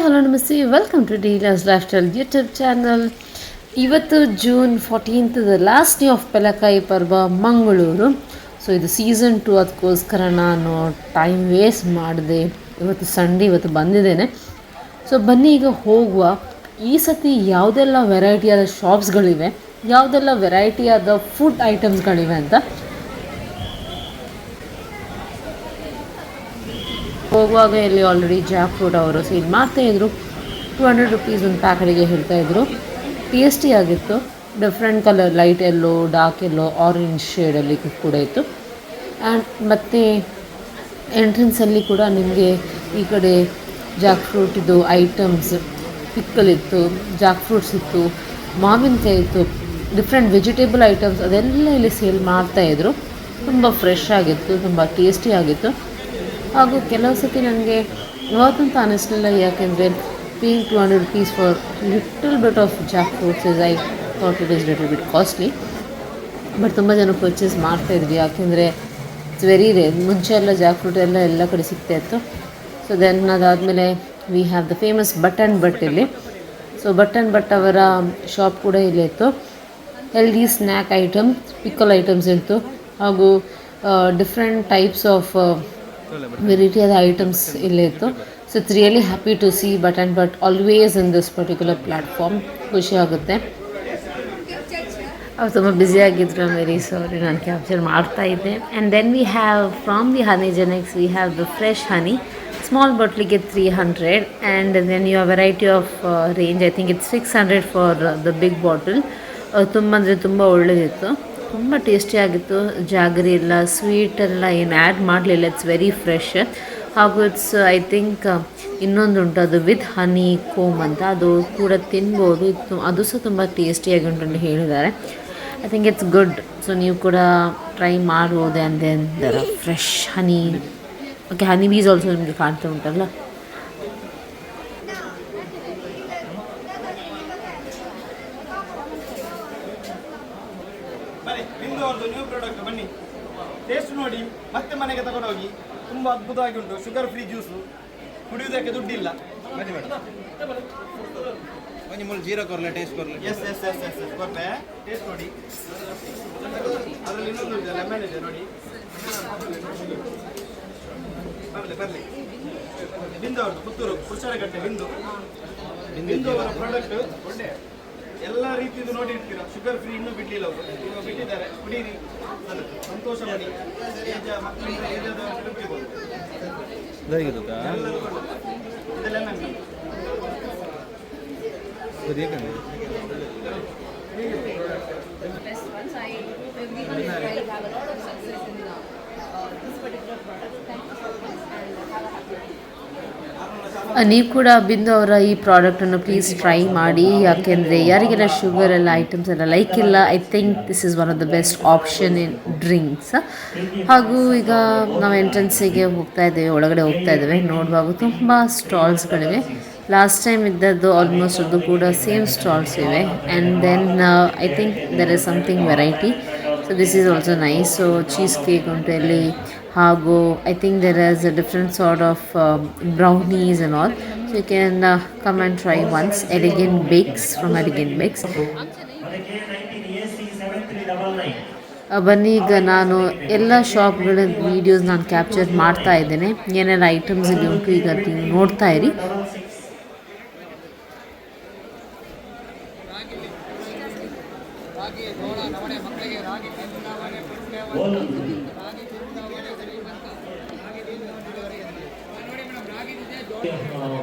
Hello ನಮಸ್ತೆ, welcome to dealers lifestyle YouTube channel. ಇವತ್ತು June 14th, last day of Pelakai Parva Mangaluru. So ಇದು season 2, ಅದಕ್ಕೋಸ್ಕರ ನಾನು ಟೈಮ್ ವೇಸ್ಟ್ ಮಾಡಿದೆ. ಇವತ್ತು ಸಂಡೇ, ಇವತ್ತು ಬಂದಿದ್ದೇನೆ. ಸೊ ಬನ್ನಿ ಈಗ ಹೋಗುವ. ಈ ಸತಿ ಯಾವುದೆಲ್ಲ ವೆರೈಟಿಯಾದ ಶಾಪ್ಸ್ಗಳಿವೆ, ಯಾವುದೆಲ್ಲ ವೆರೈಟಿಯಾದ ಫುಡ್ ಐಟಮ್ಸ್ಗಳಿವೆ ಅಂತ. ಹೋಗುವಾಗ ಇಲ್ಲಿ ಆಲ್ರೆಡಿ ಜಾಕ್ ಫ್ರೂಟ್ ಅವರು ಸೇಲ್ ಮಾಡ್ತಾಯಿದ್ರು. 200 rupees ಒಂದು ಪ್ಯಾಕೆಟಿಗೆ ಹೇಳ್ತಾಯಿದ್ರು. ಟೇಸ್ಟಿ ಆಗಿತ್ತು. Different colour, light yellow, dark yellow, orange ಶೇಡಲ್ಲಿ ಕೂಡ ಇತ್ತು. ಆ್ಯಂಡ್ ಮತ್ತು ಎಂಟ್ರೆನ್ಸಲ್ಲಿ ಕೂಡ ನಿಮಗೆ ಈ ಕಡೆ ಜಾಕ್ ಫ್ರೂಟಿದ್ದು ಐಟಮ್ಸ್, ಪಿಕ್ಕಲ್ ಇತ್ತು, ಜಾಕ್ ಫ್ರೂಟ್ಸ್ ಇತ್ತು, ಮಾವಿನಕಾಯಿ ಇತ್ತು, ಡಿಫ್ರೆಂಟ್ ವೆಜಿಟೇಬಲ್ ಐಟಮ್ಸ್ ಅದೆಲ್ಲ ಇಲ್ಲಿ ಸೇಲ್ ಮಾಡ್ತಾಯಿದ್ರು. ತುಂಬ ಫ್ರೆಶ್ ಆಗಿತ್ತು, ತುಂಬ ಟೇಸ್ಟಿ ಆಗಿತ್ತು. ಹಾಗೂ ಕೆಲವು ಸತಿ ನನಗೆ ಇವತ್ತಂತ ಅನ್ನಿಸ್ಲಿಲ್ಲ, ಯಾಕೆಂದರೆ paying 200 rupees for little bit of Jack fruits is I thought it is little bit costly. But ತುಂಬ ಜನ ಪರ್ಚೇಸ್ ಮಾಡ್ತಾಯಿದ್ವಿ, ಯಾಕೆಂದರೆ ಇಟ್ಸ್ ವೆರಿ ರೇರ್. ಮುಂಚೆ ಎಲ್ಲ ಜಾಕ್ ಫ್ರೂಟ್ ಎಲ್ಲ ಕಡೆ ಸಿಗ್ತಾಯಿತ್ತು. ಸೊ ದೆನ್ ಅದಾದಮೇಲೆ we have the famous Bhat and Bhat ಇಲ್ಲಿ. ಸೊ ಬಟ್ ಆ್ಯಂಡ್ ಬಟ್ ಅವರ ಶಾಪ್ ಕೂಡ ಇಲ್ಲೇ ಇತ್ತು. Healthy snack items, pickle items ಇತ್ತು. ಹಾಗೂ ಡಿಫ್ರೆಂಟ್ ಟೈಪ್ಸ್ ಆಫ್ ವೆರೈಟಿಯಾದ ಐಟಮ್ಸ್ ಇಲ್ಲೇ ಇತ್ತು. So it's really happy to see Bhat and Bhat always in this particular platform. ಖುಷಿ ಆಗುತ್ತೆ. ಅವ್ರು ತುಂಬ ಬ್ಯುಸಿಯಾಗಿದ್ದರು, ಐ ಆಮ್ ವೆರಿ ಸಾರಿ, ನಾನು ಕ್ಯಾಪ್ಚರ್ ಮಾಡ್ತಾಯಿದ್ದೆ. And then we have from the ಹನಿ ಜೆನೆಕ್ಸ್ we have the fresh honey. Small ಬಾಟ್ಲಿಗೆ 300 and then you variety of range. I think it's 600 for the big bottle. ತುಂಬ ಅಂದರೆ ತುಂಬ ಒಳ್ಳೆಯದಿತ್ತು, ತುಂಬ ಟೇಸ್ಟಿಯಾಗಿತ್ತು. ಜಾಗರಿ ಎಲ್ಲ, ಸ್ವೀಟೆಲ್ಲ ಏನು ಆ್ಯಡ್ ಮಾಡಲಿಲ್ಲ. It's very fresh. ಹಾಗೂ ಇಟ್ಸ್ ಐ ಥಿಂಕ್ ಇನ್ನೊಂದು ಉಂಟು, ಅದು ವಿತ್ ಹನಿ ಕೋಮ್ ಅಂತ, ಅದು ಕೂಡ ತಿನ್ಬೋದು. ಅದು ಸಹ ತುಂಬ ಟೇಸ್ಟಿಯಾಗಿ ಉಂಟು ಅಂತ ಹೇಳಿದ್ದಾರೆ. I think it's good. So ನೀವು ಕೂಡ ಟ್ರೈ ಮಾಡ್ಬೋದು. And then there are fresh honey. Okay, honey bees also ನಿಮಗೆ ಕಾಣ್ತಾ ಉಂಟಲ್ಲ. ಬಿಂದು ನ್ಯೂ ಪ್ರಾಡಕ್ಟ್, ಬನ್ನಿ ಟೇಸ್ಟ್ ನೋಡಿ ಮತ್ತೆ ಮನೆಗೆ ತಗೊಂಡು ಹೋಗಿ. ತುಂಬ ಅದ್ಭುತವಾಗಿ ಉಂಟು. ಶುಗರ್ ಫ್ರೀ ಜ್ಯೂಸು, ಕುಡಿಯುವುದಕ್ಕೆ ದುಡ್ಡಿಲ್ಲ. ಬನ್ನಿ ಬನ್ನಿ ಮೂಲ ಜೀರಾ ಕೊರಲೆ ಟೇಸ್ಟ್ ಕೊರಲೆ. Yes yes yes yes yes ಕೊರಲೆ ಟೇಸ್ಟ್ ನೋಡಿ. ಅದರಲ್ಲಿ ಇನ್ನೊಂದು ಇದೆ, ಲೆಮನ್ ಇದೆ ನೋಡಿ. ಬರಲಿ ಬರಲಿ. ಬಿಂದು ಅವ್ರದ್ದು, ಪುತ್ತೂರು ಕುರ್ಚಾರಗಟ್ಟೆ ಬಿಂದು ಅವರ ಪ್ರಾಡಕ್ಟ್ ಒಳ್ಳೆ ಎಲ್ಲ ರೀತಿಯದು ನೋಡಿ ಇರ್ತೀರ. ಶುಗರ್ ಫ್ರೀ ಇನ್ನೂ ಬಿಡಲಿಲ್ಲ ಅವರು, ಇವಾಗ ಬಿಟ್ಟಿದ್ದಾರೆ. ಕುಡೀರಿ, ಸಂತೋಷ ಪಡಿ. ಮಕ್ಕಳಿಂದ ಏಜಾದವರು ಕುಡಿಬೋದು. ಇದೆಲ್ಲ ನೀವು ಕೂಡ ಬಿಂದು ಅವರ ಈ ಪ್ರಾಡಕ್ಟನ್ನು ಪ್ಲೀಸ್ ಟ್ರೈ ಮಾಡಿ. ಯಾಕೆಂದರೆ ಯಾರಿಗೆಲ್ಲ ಶುಗರ್ ಎಲ್ಲ ಐಟಮ್ಸ್ ಎಲ್ಲ ಲೈಕ್ ಇಲ್ಲ, I think this is one of the best option in drinks. ಹಾಗೂ ಈಗ ನಾವು ಎಂಟ್ರೆನ್ಸಿಗೆ ಹೋಗ್ತಾ ಇದ್ದೇವೆ, ಒಳಗಡೆ ಹೋಗ್ತಾ ಇದ್ದೇವೆ. ನೋಡುವಾಗ ತುಂಬ ಸ್ಟಾಲ್ಸ್ಗಳಿವೆ. ಲಾಸ್ಟ್ ಟೈಮ್ ಇದ್ದದ್ದು ಆಲ್ಮೋಸ್ಟ್ ಅದು ಕೂಡ ಸೇಮ್ ಸ್ಟಾಲ್ಸ್ ಇವೆ. And then I think there is something variety. So this is also nice. So cheese cake ಉಂಟು ಇಲ್ಲಿ. ಹಾಗೂ I think there is a different sort of brownies and all. So you can come and try once. Elegant Bakes, from Elegant Bakes. ಬನ್ನಿ, ಈಗ ನಾನು ಎಲ್ಲ ಶಾಪ್ಗಳ videos ನಾನು capture ಮಾಡ್ತಾ ಇದ್ದೇನೆ. ಏನೆಲ್ಲ ಐಟಮ್ಸ್ ಇಲ್ಲಿ ಉಂಟು ಈಗ ನೀವು ನೋಡ್ತಾ ಇರಿ.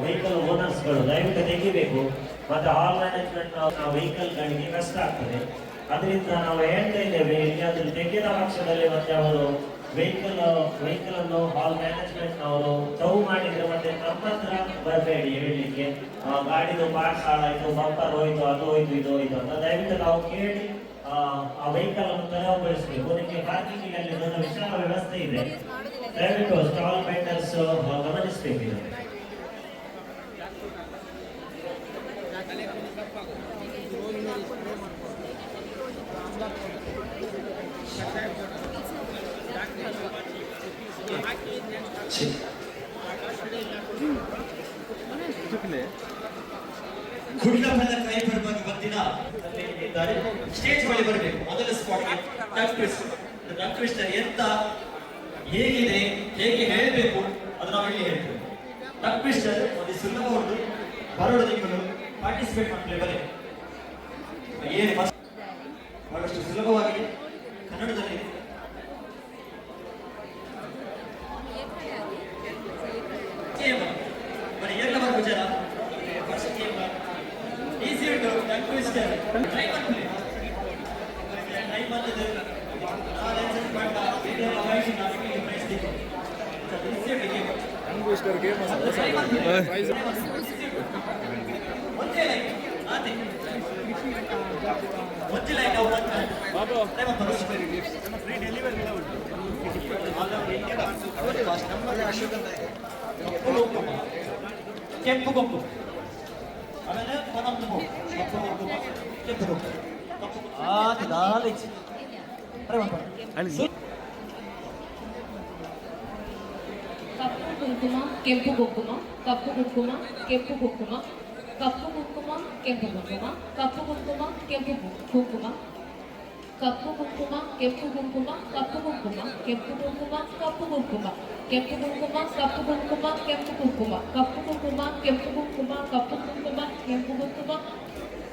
ವೆಹಿಕಲ್ ಓನರ್ಸ್ಗಳು ದಯವಿಟ್ಟು ತೆಗಿಬೇಕು. ಮತ್ತು ಹಾಲ್ ಮ್ಯಾನೇಜ್ಮೆಂಟ್ ವೆಹಿಕಲ್ಗಳಿಗೆ ಕಷ್ಟ ಆಗ್ತದೆ. ಅದರಿಂದ ನಾವು ಹೇಳ್ತಾ ಇದ್ದೇವೆ, ಎಲ್ಲಿಯಾದರೂ ತೆಗೆದ ಪಕ್ಷದಲ್ಲಿ ಮತ್ತೆ ಅವರು ವೆಹಿಕಲ್ ಅನ್ನು ಹಾಲ್ ಮ್ಯಾನೇಜ್ಮೆಂಟ್ ಅವರು ಟೌ ಮಾಡಿದ್ರೆ ಮತ್ತೆ ನಮ್ಮ ಹತ್ರ ಬರಬೇಡಿ ಹೇಳಲಿಕ್ಕೆ, ಗಾಡಿದು ಪಾರ್ಟ್ಸ್ ಹಾಳಾಯಿತು, ಬಂಪರ್ ಹೋಯ್ತು, ಅದು ಹೋಯ್ತು, ಇದು ಹೋಯ್ತು ಅಂತ. ದಯವಿಟ್ಟು ನಾವು ಕೇಳಿ ಆ ವೆಹಿಕಲ್ ಅನ್ನು ತೆರವುಗೊಳಿಸಬೇಕು. ನಿಮಗೆ ಪಾರ್ಕಿಂಗ್ ಅಲ್ಲಿ ದೊಡ್ಡ ವಿಶಾಲ ವ್ಯವಸ್ಥೆ ಇದೆ. ದಯವಿಟ್ಟು ಸ್ಟಾಲ್ ಮೆಂಟರ್ಸ್ ಗಮನಿಸಬೇಕು. ಗುಡ್ಡ ಫಲ ಕೈ ಬರುವಾಗ ಒಂದಿನ ಇದ್ದಾರೆ ಸ್ಟೇಜ್ ಬಳಿ ಬರಬೇಕು ಮೊದಲ ಸ್ಪಾಟ್ಗೆ ಡಾಕ್ಟರ್ ಟ್ವಿಸ್ಟರ್ ಎಂತ ಹೇಗಿದೆ ಹೇಗೆ ಹೇಳಬೇಕು ಅದು ನಾವು ಇಲ್ಲಿ ಹೇಳ್ತೇವೆ. ಡಾಕ್ಟರ್ ಟ್ವಿಸ್ಟರ್ ಒಂದು ಸುಲಭ ಒಂದು ಬರೋಡು ನೀವು ಪಾರ್ಟಿಸಿಪೇಟ್ ಮಾಡ್ತೇವೆ ಬನ್ನಿ. ಏನು ಬಹಳಷ್ಟು ಸುಲಭವಾಗಿದೆ ಕನ್ನಡದಲ್ಲಿ ಬರೀ ಎಲ್ಲ ಬರ್ಬು ಜನ ಈಸಿ ಉಂಟು ಡಾಕ್ಟರ್ ಟ್ವಿಸ್ಟರ್ ಟ್ರೈ ಮಾಡ್ತೀವಿ ಟ್ರೈ ಮಾಡಿದ್ರೆ ಕೆಂಪು ಕೊಂಬು ಆಮೇಲೆ ಕಪ್ಪು ಕೊಂಬು ಕೆಂಪು ಕೊಂಬು ಕಪ್ಪು ಕುಂಕುಮ ಕೆಂಪು ಕುಂಕುಮ ಕಪ್ಪು ಕುಂಕುಮ ಕೆಂಪು ಕುಂಕುಮ ಕಪ್ಪು ಕುಂಕುಮ ಕೆಂಪು ಕುಂಕುಮ ಕಪ್ಪು ಕುಂಕುಮ ಕೆಂಪು ಕುಂಕುಮ ಕಪ್ಪು ಕುಂಕುಮ ಕೆಂಪು ಕುಂಕುಮ ಕಪ್ಪು ಕುಂಕುಮ ಕೆಂಪು ಕುಂಕುಮ ಕಪ್ಪು ಕುಂಕುಮ ಕೆಂಪು ಕುಂಕುಮ ಕಪ್ಪು ಕುಂಕುಮ ಕೆಂಪು ಕುಂಕುಮ ಕಪ್ಪು ಕುಂಕುಮ ಕೆಂಪು ಕುಂಕುಮ ಕಪ್ಪು ಕುಂಕುಮ ಕೆಂಪು ಕುಂಕುಮ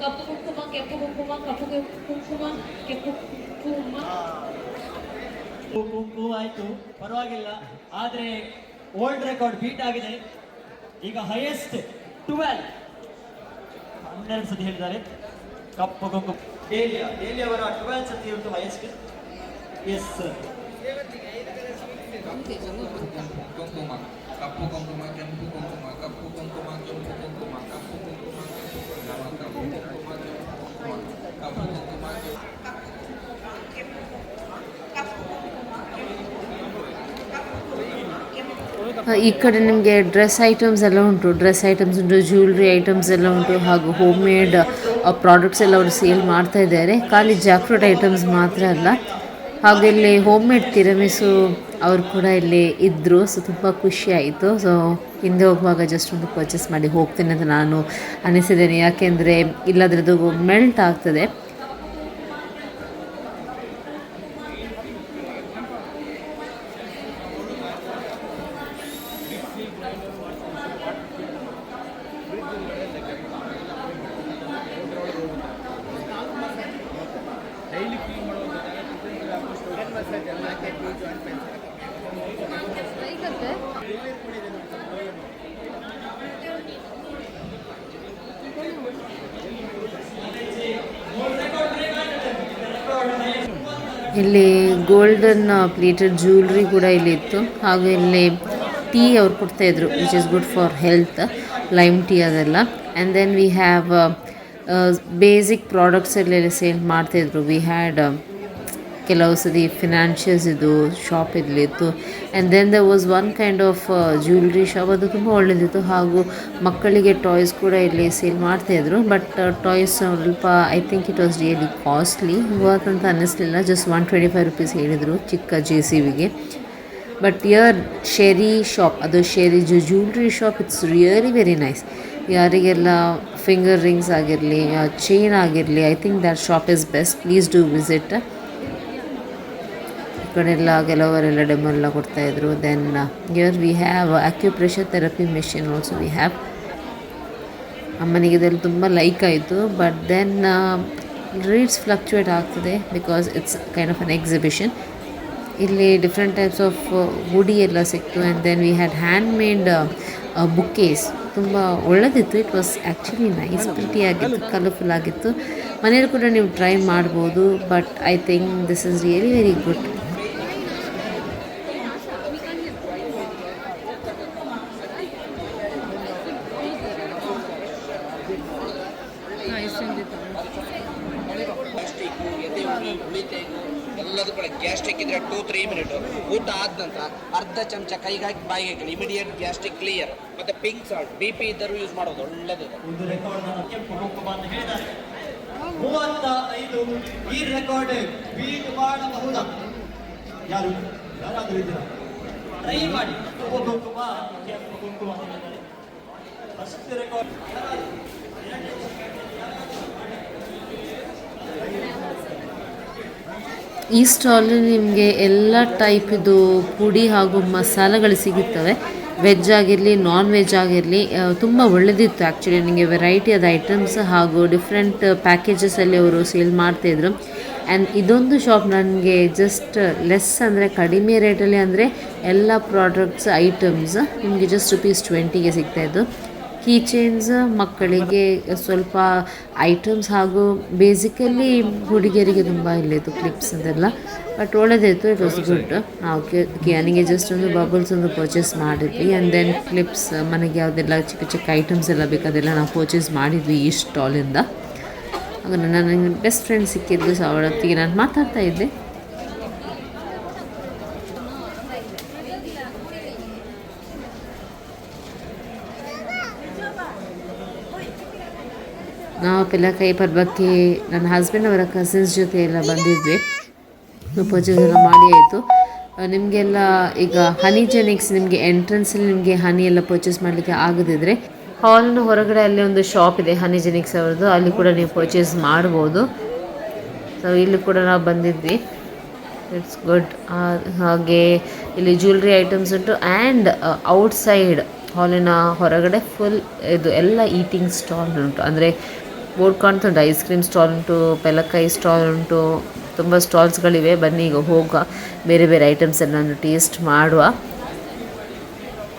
ಕಪ್ಪು ಕುಂಕುಮ ಕೆಂಪು ಕುಂಕುಮ ಕಪ್ಪು ಕುಂಕುಮ ಕೆಂಪು ಕುಂಕುಮ ಕುಂಕು ಆಯ್ತು ಪರವಾಗಿಲ್ಲ. ಆದ್ರೆ ಓಲ್ಡ್ ರೆಕಾರ್ಡ್ ಬೀಟ್ ಆಗಿದೆ. ಈಗ ಹೈಯೆಸ್ಟ್ 12 ಸತಿ ಹೇಳಿದ್ದಾರೆ ಕಪ್ಪು ಕುಂಕು ಡೇಲಿ ಅವರ 12 ಸತಿ ಇರುವುದು ಹೈಯೆಸ್ಟ್. ಎಸ್ ಕುಂಕುಮ ಕಪ್ಪು ಕುಂಕುಮ ಕೆಂಪು ಕುಂಕುಮ ಕಪ್ಪು ಕುಂಕುಮ ಕೆಂಪು ಕುಂಕುಮ ಕಪ್ಪು ಕುಂಕುಮ ಕಪ್ಪು ಕುಂಕುಮ ಕಪ್ಪು ಕುಂಕುಮ ಈ ಕಡೆ ನಿಮಗೆ ಡ್ರೆಸ್ ಐಟಮ್ಸ್ ಎಲ್ಲ ಉಂಟು, ಡ್ರೆಸ್ ಐಟಮ್ಸ್ ಉಂಟು, ಜ್ಯುವೆಲ್ರಿ ಐಟಮ್ಸ್ ಎಲ್ಲ ಉಂಟು, ಹಾಗೂ ಹೋಮ್ ಮೇಡ್ ಪ್ರಾಡಕ್ಟ್ಸ್ ಎಲ್ಲ ಅವರು ಸೇಲ್ ಮಾಡ್ತಾ ಇದ್ದಾರೆ. ಖಾಲಿ ಜಾಕ್ಫ್ರೂಟ್ ಐಟಮ್ಸ್ ಮಾತ್ರ ಅಲ್ಲ, ಹಾಗೂ ಇಲ್ಲಿ ಹೋಮ್ ಮೇಡ್ ತಿರಮಿಸು ಅವರು ಕೂಡ ಇಲ್ಲಿ ಇದ್ದರು. ಸೊ ತುಂಬ ಖುಷಿ ಆಯಿತು. ಸೊ ಹಿಂದೆ ಹೋಗುವಾಗ ಜಸ್ಟ್ ಒಂದು ಪರ್ಚೇಸ್ ಮಾಡಿ ಹೋಗ್ತೀನಿ ಅಂತ ನಾನು ಅನಿಸಿದ್ದೇನೆ, ಯಾಕೆಂದರೆ ಇಲ್ಲದ್ರದ್ದು ಮೆಲ್ಟ್ ಆಗ್ತದೆ. ಇಲ್ಲಿ ಗೋಲ್ಡನ್ ಪ್ಲೇಟೆಡ್ ಜ್ಯುವೆಲ್ರಿ ಕೂಡ ಇಲ್ಲಿ ಇತ್ತು, ಹಾಗೂ ಇಲ್ಲಿ ಟೀ ಅವ್ರು ಕೊಡ್ತಾಯಿದ್ರು which is good for health, lime tea ಅದೆಲ್ಲ. And then we have basic products ಎಲ್ಲ ಸೇಲ್ ಮಾಡ್ತಾಯಿದ್ರು. ವಿ ಹ್ಯಾಡ್ ಕೆಲವು ಸರಿ ಫಿನಾನ್ಷಿಯಲ್ಸ್ ಇದು ಶಾಪ್ ಇರಲಿತ್ತು. And then the was one kind of jewellery shop, ಅದು ತುಂಬ ಒಳ್ಳೆಯದಿತ್ತು. ಹಾಗೂ ಮಕ್ಕಳಿಗೆ ಟಾಯ್ಸ್ ಕೂಡ ಇಲ್ಲಿ ಸೇಲ್ ಮಾಡ್ತಾಯಿದ್ರು. ಬಟ್ ಟಾಯ್ಸ್ ಸ್ವಲ್ಪ I think it was really costly, worth ಅಂತ ಅನ್ನಿಸ್ಲಿಲ್ಲ. ಜಸ್ಟ್ 125 ರುಪೀಸ್ ಹೇಳಿದರು ಚಿಕ್ಕ JCBಗೆ. ಬಟ್ ಯರ್ ಶೆರಿ ಶಾಪ್, ಅದು Sherry jewellery shop, it's really very nice. ಯಾರಿಗೆಲ್ಲ ಫಿಂಗರ್ ರಿಂಗ್ಸ್ ಆಗಿರಲಿ, ಚೈನ್ ಆಗಿರಲಿ, I think that shop is best. Please do visit. ಈ ಕಡೆ ಎಲ್ಲ ಕೆಲವರೆಲ್ಲ ಡೆಮೋ ಎಲ್ಲ ಕೊಡ್ತಾಯಿದ್ರು. Then here we have acupressure therapy machine also we have. ಅಮ್ಮನಿಗೆ ಇದೆಲ್ಲ ತುಂಬ ಲೈಕ್ ಆಯಿತು. ಬಟ್ ದೆನ್ ರೇಟ್ಸ್ ಫ್ಲಕ್ಚುಯೇಟ್ ಆಗ್ತದೆ because it's kind of an exhibition. ಇಲ್ಲಿ ಡಿಫ್ರೆಂಟ್ ಟೈಪ್ಸ್ ಆಫ್ ವುಡಿ ಎಲ್ಲ ಸಿಕ್ತು. And then we had hand made bookcase, ತುಂಬ ಒಳ್ಳೆದಿತ್ತು. It was actually nice, pretty ಆಗಿತ್ತು, ಕಲರ್ಫುಲ್ ಆಗಿತ್ತು. ಮನೇಲಿ ಕೂಡ ನೀವು ಟ್ರೈ ಮಾಡ್ಬೋದು. But I think this is really very good. ಎಲ್ಲದೂ ಕೂಡ ಗ್ಯಾಸ್ಟ್ರಿಕ್ ಇದ್ರೆ 2-3 ಮಿನಿಟ್ ಊಟ ಆದ ನಂತರ ಅರ್ಧ ಚಮಚ ಕೈಗೆ ಹಾಕಿ ಬಾಯಿಗೆ ಹಾಕಿ ಇಮಿಡಿಯೇಟ್ ಗ್ಯಾಸ್ಟ್ರಿಕ್ ಕ್ಲಿಯರ್. ಮತ್ತೆ ಪಿಂಕ್ ಸಾಲ್ಟ್ BP ಇದ್ದರೂ ಯೂಸ್ ಮಾಡೋದು ಒಳ್ಳೆದು. ಒಂದು ರೆಕಾರ್ಡ್ ಕೆಂಪು ಕುಂಕುಮ ಅಂತ ಹೇಳಿದ್ದಾರೆ. 35 ಈ ರೆಕಾರ್ಡ್ ಬೀಟ್ ಮಾಡಬಹುದಾ? ಯಾರಾದರೂ ಇದ್ದೀರಾ? ಟ್ರೈ ಮಾಡಿ. ಕಪ್ಪು ಕುಂಕುಮ ಕೆಂಪು ಕುಂಕುಮ ಅಂತ ಹೇಳಿದ್ದಾರೆ. ಈ ಸ್ಟಾಲಲ್ಲಿ ನಿಮಗೆ ಎಲ್ಲ ಟೈಪಿದು ಪುಡಿ ಹಾಗೂ ಮಸಾಲೆಗಳು ಸಿಗುತ್ತವೆ. ವೆಜ್ ಆಗಿರಲಿ ನಾನ್ ವೆಜ್ ಆಗಿರಲಿ ತುಂಬ ಒಳ್ಳೆದಿತ್ತು ಆ್ಯಕ್ಚುಲಿ. ನಿಮಗೆ ವೆರೈಟಿ ಆದ ಐಟಮ್ಸ್ ಹಾಗೂ ಡಿಫ್ರೆಂಟ್ ಪ್ಯಾಕೇಜಸಲ್ಲಿ ಅವರು ಸೇಲ್ ಮಾಡ್ತಾಯಿದ್ರು. ಆ್ಯಂಡ್ ಇದೊಂದು ಶಾಪ್ ನನಗೆ ಜಸ್ಟ್ ಲೆಸ್ ಅಂದರೆ ಕಡಿಮೆ ರೇಟಲ್ಲಿ, ಅಂದರೆ ಎಲ್ಲ ಪ್ರಾಡಕ್ಟ್ಸ್ ಐಟಮ್ಸ್ ನಿಮಗೆ ಜಸ್ಟ್ ₹20ಗೆ ಸಿಗ್ತಾಯಿದ್ದು. ಕೀ ಚೈನ್ಸ್ ಮಕ್ಕಳಿಗೆ ಸ್ವಲ್ಪ ಐಟಮ್ಸ್ ಹಾಗೂ ಬೇಸಿಕಲಿ ಹುಡುಗಿಯರಿಗೆ ತುಂಬ ಇಲ್ಲಿತ್ತು ಕ್ಲಿಪ್ಸ್ ಅಂತೆಲ್ಲ. ಬಟ್ ಒಳ್ಳೆದಿತ್ತು, ಇಟ್ ವಾಸ್ ಗುಡ್. ನಾವು ನನಗೆ ಜಸ್ಟ್ ಒಂದು ಬಬಲ್ಸ್ ಒಂದು ಪರ್ಚೇಸ್ ಮಾಡಿದ್ವಿ. ಆ್ಯಂಡ್ ದೆನ್ ಕ್ಲಿಪ್ಸ್ ಮನೆಗೆ ಯಾವುದೆಲ್ಲ ಚಿಕ್ಕ ಚಿಕ್ಕ ಐಟಮ್ಸ್ ಎಲ್ಲ ಬೇಕಾದೆಲ್ಲ ನಾವು ಪರ್ಚೇಸ್ ಮಾಡಿದ್ವಿ ಈ ಸ್ಟಾಲಿಂದ. ಆಗ ನನಗೆ ಬೆಸ್ಟ್ ಫ್ರೆಂಡ್ ಸಿಕ್ಕಿದ್ದು, ಸೊ ಅವಳೊತ್ತಿಗೆ ನಾನು ಮಾತಾಡ್ತಾ ಇದ್ದೆ. ನಾವು ಪಿಲ್ಲಕಾಯಿ ಪರ್ವಕ್ಕೆ ನನ್ನ ಹಸ್ಬೆಂಡ್ ಅವರ ಕಸಿನ್ಸ್ ಜೊತೆ ಎಲ್ಲ ಬಂದಿದ್ವಿ. ಪರ್ಚೇಸ್ ಎಲ್ಲ ಮಾಡಿ ಆಯಿತು. ನಿಮಗೆಲ್ಲ ಈಗ ಹನಿ ಜೆನಿಕ್ಸ್ ನಿಮಗೆ ಎಂಟ್ರೆನ್ಸಲ್ಲಿ ನಿಮಗೆ ಹನಿ ಎಲ್ಲ ಪರ್ಚೇಸ್ ಮಾಡಲಿಕ್ಕೆ ಆಗದಿದ್ದರೆ ಹಾಲ್ನ ಹೊರಗಡೆ ಅಲ್ಲಿ ಒಂದು ಶಾಪ್ ಇದೆ ಹನಿ ಜೆನಿಕ್ಸ್ ಅವ್ರದ್ದು, ಅಲ್ಲಿ ಕೂಡ ನೀವು ಪರ್ಚೇಸ್ ಮಾಡ್ಬೋದು. ಸೊ ಇಲ್ಲಿ ಕೂಡ ನಾವು ಬಂದಿದ್ವಿ, ಇಟ್ಸ್ ಗುಡ್. ಹಾಗೆ ಇಲ್ಲಿ ಜ್ಯುವೆಲ್ರಿ ಐಟಮ್ಸ್ ಉಂಟು. ಆ್ಯಂಡ್ ಔಟ್ಸೈಡ್ ಹಾಲಿನ ಹೊರಗಡೆ ಫುಲ್ ಇದು ಎಲ್ಲ ಈಟಿಂಗ್ ಸ್ಟಾಲ್ ಉಂಟು. ಅಂದರೆ ಬೋರ್ಡ್ ಕಾಣ್ತುಂಟು, ಐಸ್ ಕ್ರೀಮ್ ಸ್ಟಾಲ್ ಉಂಟು, ಪೆಲಕಾಯಿ ಸ್ಟಾಲ್ ಉಂಟು, ತುಂಬ ಸ್ಟಾಲ್ಸ್ಗಳಿವೆ. ಬನ್ನಿ ಈಗ ಹೋಗುವ, ಬೇರೆ ಬೇರೆ ಐಟಮ್ಸ್ ಎಲ್ಲ ನಾನು ಟೇಸ್ಟ್ ಮಾಡುವ.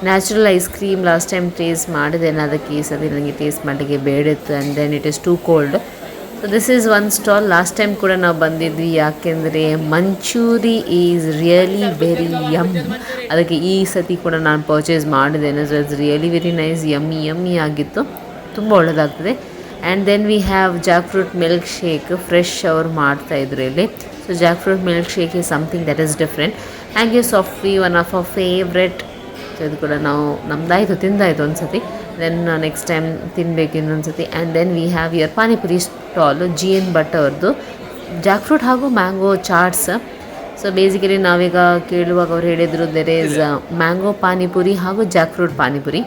Natural ice cream last time taste ಮಾಡಿದ್ದೇನೆ, ಅದಕ್ಕೆ ಈ ಸತಿ ನನಗೆ ಟೇಸ್ಟ್ ಮಾಡಲಿಕ್ಕೆ ಬೇಡಿತ್ತು. And then it is too cold. So this is one stall. Last time ಕೂಡ ನಾವು ಬಂದಿದ್ವಿ, ಯಾಕೆಂದರೆ manchurian is really very yum. ಅದಕ್ಕೆ ಈ ಸತಿ ಕೂಡ ನಾನು ಪರ್ಚೇಸ್ ಮಾಡಿದ್ದೇನೆ. So it's really very nice, yummy ಆಗಿತ್ತು, ತುಂಬ ಒಳ್ಳೆಯದಾಗ್ತದೆ. And then we have jackfruit milk shake, fresh ಅವರು ಮಾಡ್ತಾಯಿದ್ರು ಇಲ್ಲಿ. So Jack fruit milk shake is something that is different. Hangyo softy one of our favourite. So ಇದು ಕೂಡ ನಾವು ನಮ್ಮದಾಯಿತು, ತಿಂದಾಯಿತು ಒಂದು ಸತಿ. ದೆನ್ ನೆಕ್ಸ್ಟ್ ಟೈಮ್ ತಿನ್ನಬೇಕು ಇನ್ನೊಂದು ಸತಿ. And then we have your panipuri stall, GN Bhat ಅವ್ರದ್ದು ಜಾಕ್ ಫ್ರೂಟ್ ಹಾಗೂ ಮ್ಯಾಂಗೋ ಚಾಟ್ಸ್. ಸೊ ಬೇಸಿಕಲಿ ನಾವೀಗ ಕೇಳುವಾಗ ಅವ್ರು ಹೇಳಿದರು ದೆರ್ ಈಸ್ ಮ್ಯಾಂಗೋ ಪಾನಿಪುರಿ ಹಾಗೂ ಜಾಕ್ ಫ್ರೂಟ್ ಪಾನಿಪುರಿ.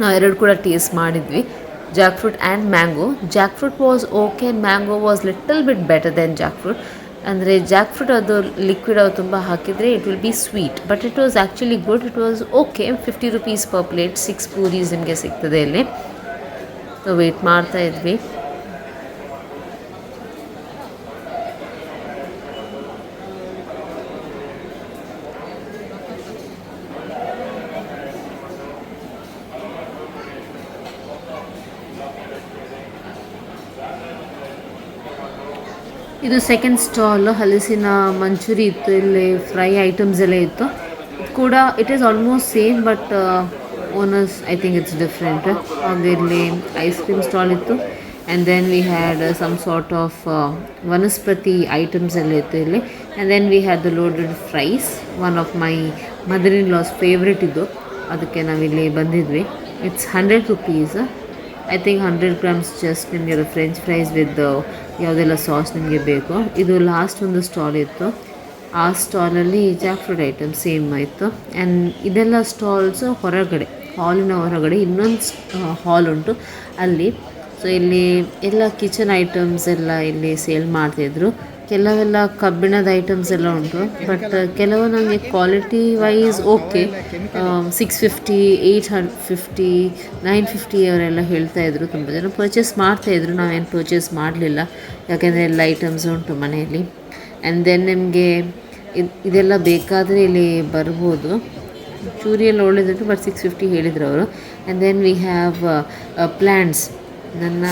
ನಾವು ಎರಡು ಕೂಡ ಟೇಸ್ಟ್ ಮಾಡಿದ್ವಿ, jack fruit and mango. Jack fruit was okay, mango was little bit better then jack fruit. ಅಂದರೆ ಜಾಕ್ ಫ್ರೂಟ್ ಅದು ಲಿಕ್ವಿಡ್ ಅದು ತುಂಬ ಹಾಕಿದರೆ it will be sweet, but it was actually good. It was okay. ₹50 per plate, 6 puris ನಿಮಗೆ ಸಿಗ್ತದೆ ಇಲ್ಲಿ. So weight ಮಾಡ್ತಾ ಇದ್ವಿ. ಇದು ಸೆಕೆಂಡ್ ಸ್ಟಾಲ್. ಹಲಸಿನ ಮಂಚೂರಿ ಇತ್ತು, ಇಲ್ಲಿ ಫ್ರೈ ಐಟಮ್ಸ್ ಎಲ್ಲ ಇತ್ತು. ಇದು ಕೂಡ it is almost same, but owners I think it's different. ಹಾಗೆ ಇಲ್ಲಿ ಐಸ್ ಕ್ರೀಮ್ ಸ್ಟಾಲ್ ಇತ್ತು. And then we had some sort of vanaspati items ಎಲ್ಲ ಇತ್ತು ಇಲ್ಲಿ. And then we had the loaded fries, one of my mother in law's favourite ಇದು. ಅದಕ್ಕೆ ನಾವಿಲ್ಲಿ ಬಂದಿದ್ವಿ. It's ₹100. I think 100 grams just ನಿಮಗೆ ಅದು ಫ್ರೆಂಚ್ ಫ್ರೈಸ್ ವಿತ್ ಯಾವುದೆಲ್ಲ ಸಾಸ್ ನಿಮಗೆ ಬೇಕು. ಇದು ಲಾಸ್ಟ್ ಒಂದು ಸ್ಟಾಲ್ ಇತ್ತು, ಆ ಸ್ಟಾಲಲ್ಲಿ ಜಾಕ್ ಫ್ರೂಟ್ ಐಟಮ್ ಸೇಮ್ ಇತ್ತು. ಆ್ಯಂಡ್ ಇದೆಲ್ಲ ಸ್ಟಾಲ್ಸು ಹೊರಗಡೆ, ಹಾಲಿನ ಹೊರಗಡೆ ಇನ್ನೊಂದು ಹಾಲ್ ಉಂಟು ಅಲ್ಲಿ. ಸೊ ಇಲ್ಲಿ ಎಲ್ಲ ಕಿಚನ್ ಐಟಮ್ಸ್ ಎಲ್ಲ ಇಲ್ಲಿ ಸೇಲ್ ಮಾಡ್ತಾಯಿದ್ರು. ಕೆಲವೆಲ್ಲ ಕಬ್ಬಿಣದ ಐಟಮ್ಸ್ ಎಲ್ಲ ಉಂಟು, ಬಟ್ ಕೆಲವು ನನಗೆ ಕ್ವಾಲಿಟಿ ವೈಸ್ ಓಕೆ. 650, 850, 950 ಅವರೆಲ್ಲ ಹೇಳ್ತಾಯಿದ್ರು. ತುಂಬ ಜನ ಪರ್ಚೇಸ್ ಮಾಡ್ತಾಯಿದ್ರು, ನಾವೇನು ಪರ್ಚೇಸ್ ಮಾಡಲಿಲ್ಲ, ಯಾಕೆಂದರೆ ಎಲ್ಲ ಐಟಮ್ಸ್ ಉಂಟು ಮನೆಯಲ್ಲಿ. ಆ್ಯಂಡ್ ದೆನ್ ನಿಮಗೆ ಇದೆಲ್ಲ ಬೇಕಾದರೆ ಇಲ್ಲಿ ಬರ್ಬೋದು. ಚೂರಿಯೆಲ್ಲ ಒಳ್ಳೆದುಂಟು, ಬಟ್ 650 ಹೇಳಿದ್ರು ಅವರು. And then we have plants. ನನ್ನ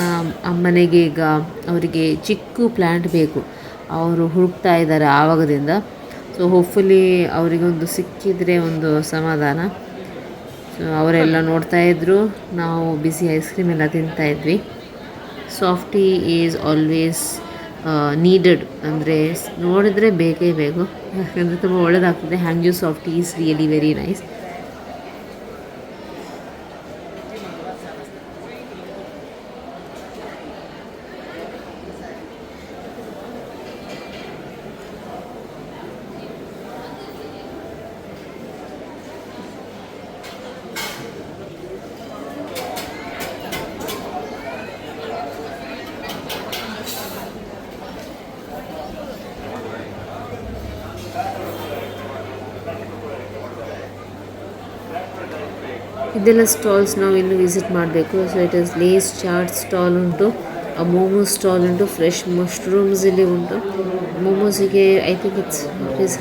ಅಮ್ಮನೆಗೆ ಈಗ ಅವರಿಗೆ ಚಿಕ್ಕ ಪ್ಲ್ಯಾಂಟ್ ಬೇಕು, ಅವರು ಹುಡುಕ್ತಾ ಇದ್ದಾರೆ ಆವಾಗದಿಂದ. ಸೊ ಹೋಪ್ಫುಲಿ ಅವರಿಗೊಂದು ಸಿಕ್ಕಿದರೆ ಒಂದು ಸಮಾಧಾನ. ಸೊ ಅವರೆಲ್ಲ ನೋಡ್ತಾಯಿದ್ರು, ನಾವು ಬಿಸಿ ಐಸ್ ಕ್ರೀಮ್ ಎಲ್ಲ ತಿಂತಾಯಿದ್ವಿ. ಸಾಫ್ಟಿ ಈಸ್ ಆಲ್ವೇಸ್ ನೀಡೆಡ್, ಅಂದರೆ ನೋಡಿದರೆ ಬೇಕೇ ಬೇಕು, ಯಾಕಂದರೆ ತುಂಬ ಒಳ್ಳೆಯದಾಗ್ತದೆ. Hangyo softy is really very nice. ಇದೆಲ್ಲ ಸ್ಟಾಲ್ಸ್ ನಾವು ಇನ್ನು ವಿಸಿಟ್ ಮಾಡಬೇಕು. So it is Lay's chaat stall ಉಂಟು, ಮೋಮೋಸ್ ಸ್ಟಾಲ್ ಉಂಟು, ಫ್ರೆಶ್ ಮಶ್ರೂಮ್ಸ್ ಇಲ್ಲಿ ಉಂಟು. ಮೋಮೋಸಿಗೆ I think it's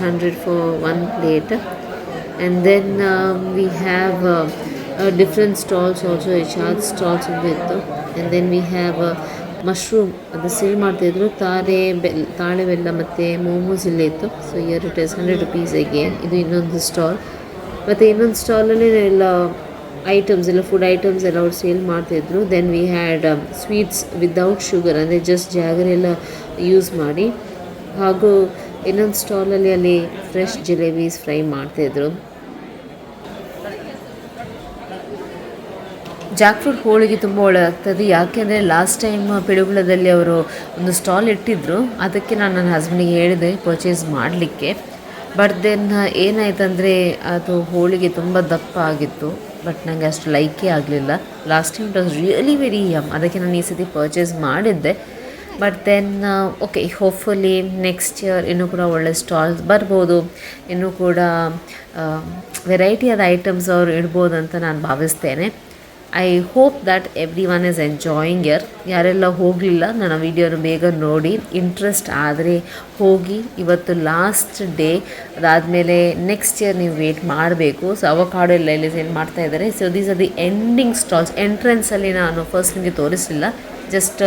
100 for 1 plate. And then we have different stalls also, chaat stalls ಇತ್ತು. And then we have mushroom, ಅದು ಸೇಲ್ ಮಾಡ್ತಾಯಿದ್ರು, ತಾಳೆ ಬೆಲ್ಲ ಮತ್ತು ಮೋಮೋಸ್ ಇಲ್ಲೇ ಇತ್ತು. So here it is 100 rupees again. ಇದು ಇನ್ನೊಂದು ಸ್ಟಾಲ್. ಮತ್ತು ಇನ್ನೊಂದು ಸ್ಟಾಲಲ್ಲಿ ಎಲ್ಲ ಐಟಮ್ಸ್ ಎಲ್ಲ ಫುಡ್ ಐಟಮ್ಸ್ ಎಲ್ಲ ಅವ್ರು ಸೇಲ್ ಮಾಡ್ತಾಯಿದ್ರು. Then we had sweets without sugar, ಅಂದರೆ ಜಸ್ಟ್ ಜಾಗರಿ ಎಲ್ಲ ಯೂಸ್ ಮಾಡಿ. ಹಾಗೂ ಇನ್ನೊಂದು ಸ್ಟಾಲಲ್ಲಿ ಅಲ್ಲಿ ಫ್ರೆಶ್ ಜಿಲೇಬೀಸ್ ಫ್ರೈ ಮಾಡ್ತಾಯಿದ್ರು. ಜಾಕ್ ಫ್ರೂಟ್ ಹೋಳಿಗೆ ತುಂಬ ಒಳ್ಳೆಯದಾಗ್ತದೆ. ಯಾಕೆಂದರೆ ಲಾಸ್ಟ್ ಟೈಮ್ ಪಿಡುಗುಳದಲ್ಲಿ ಅವರು ಒಂದು ಸ್ಟಾಲ್ ಇಟ್ಟಿದ್ದರು, ಅದಕ್ಕೆ ನಾನು ನನ್ನ ಹಸ್ಬೆಂಡಿಗೆ ಹೇಳಿದೆ ಪರ್ಚೇಸ್ ಮಾಡಲಿಕ್ಕೆ. ಬಟ್ ದೆನ್ ಏನಾಯ್ತಂದರೆ ಅದು ಹೋಳಿಗೆ ತುಂಬ ದಪ್ಪ ಆಗಿತ್ತು, ಬಟ್ ನನಗೆ ಅಷ್ಟು ಲೈಕೇ ಆಗಲಿಲ್ಲ. Last time it was really very yum, ಅದಕ್ಕೆ ನಾನು ಈ ಸತಿ ಪರ್ಚೇಸ್ ಮಾಡಿದ್ದೆ. But then okay, hopefully next year ಇನ್ನೂ ಕೂಡ ಒಳ್ಳೆ ಸ್ಟಾಲ್ಸ್ ಬರ್ಬೋದು, ಇನ್ನೂ ಕೂಡ ವೆರೈಟಿ ಆದ ಐಟಮ್ಸ್ ಅವರು ಇಡ್ಬೋದು ಅಂತ ನಾನು ಭಾವಿಸ್ತೇನೆ. I hope that every one is enjoying year. ಯಾರೆಲ್ಲ ಹೋಗಲಿಲ್ಲ ನನ್ನ ವೀಡಿಯೋನ ಬೇಗ ನೋಡಿ, ಇಂಟ್ರೆಸ್ಟ್ ಆದರೆ ಹೋಗಿ. ಇವತ್ತು ಲಾಸ್ಟ್ ಡೇ, ಅದಾದಮೇಲೆ ನೆಕ್ಸ್ಟ್ ಇಯರ್ ನೀವು ವೇಟ್ ಮಾಡಬೇಕು. ಸೊ ಅವಕಾಡೋ ಎಲ್ಲ ಇಲ್ಲಿ ಸೇಲ್ ಮಾಡ್ತಾಯಿದ್ದಾರೆ. So these are the ending stalls. ಎಂಟ್ರೆನ್ಸಲ್ಲಿ ನಾನು ಫಸ್ಟ್ ನಿಮಗೆ ತೋರಿಸಲಿಲ್ಲ, ಜಸ್ಟ್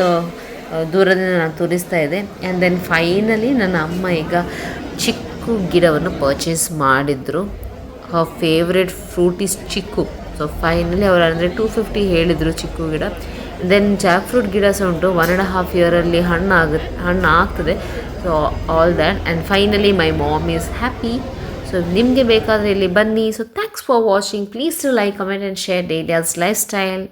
ದೂರದಿಂದ ನಾನು ತೋರಿಸ್ತಾ ಇದ್ದೆ. ಆ್ಯಂಡ್ ದೆನ್ ಫೈನಲಿ ನನ್ನ ಅಮ್ಮ ಈಗ ಚಿಕ್ಕು ಗಿಡವನ್ನು ಪರ್ಚೇಸ್ ಮಾಡಿದರು. Her favourite fruit is chikoo. So finally ಅವರು ಅಂದರೆ 250 ಹೇಳಿದರು ಚಿಕ್ಕು ಗಿಡ. ದೆನ್ ಜಾಕ್ ಫ್ರೂಟ್ ಗಿಡ ಸಹ ಉಂಟು, 1.5 ಇಯರಲ್ಲಿ ಹಣ್ಣು ಆಗ್ತದೆ. So all that. And finally my mom is happy. So ನಿಮಗೆ ಬೇಕಾದರೆ ಇಲ್ಲಿ ಬನ್ನಿ. So thanks for watching. Please to like, comment and share ಡೈಲಿಯಾಸ್ ಲೈಫ್ ಸ್ಟೈಲ್.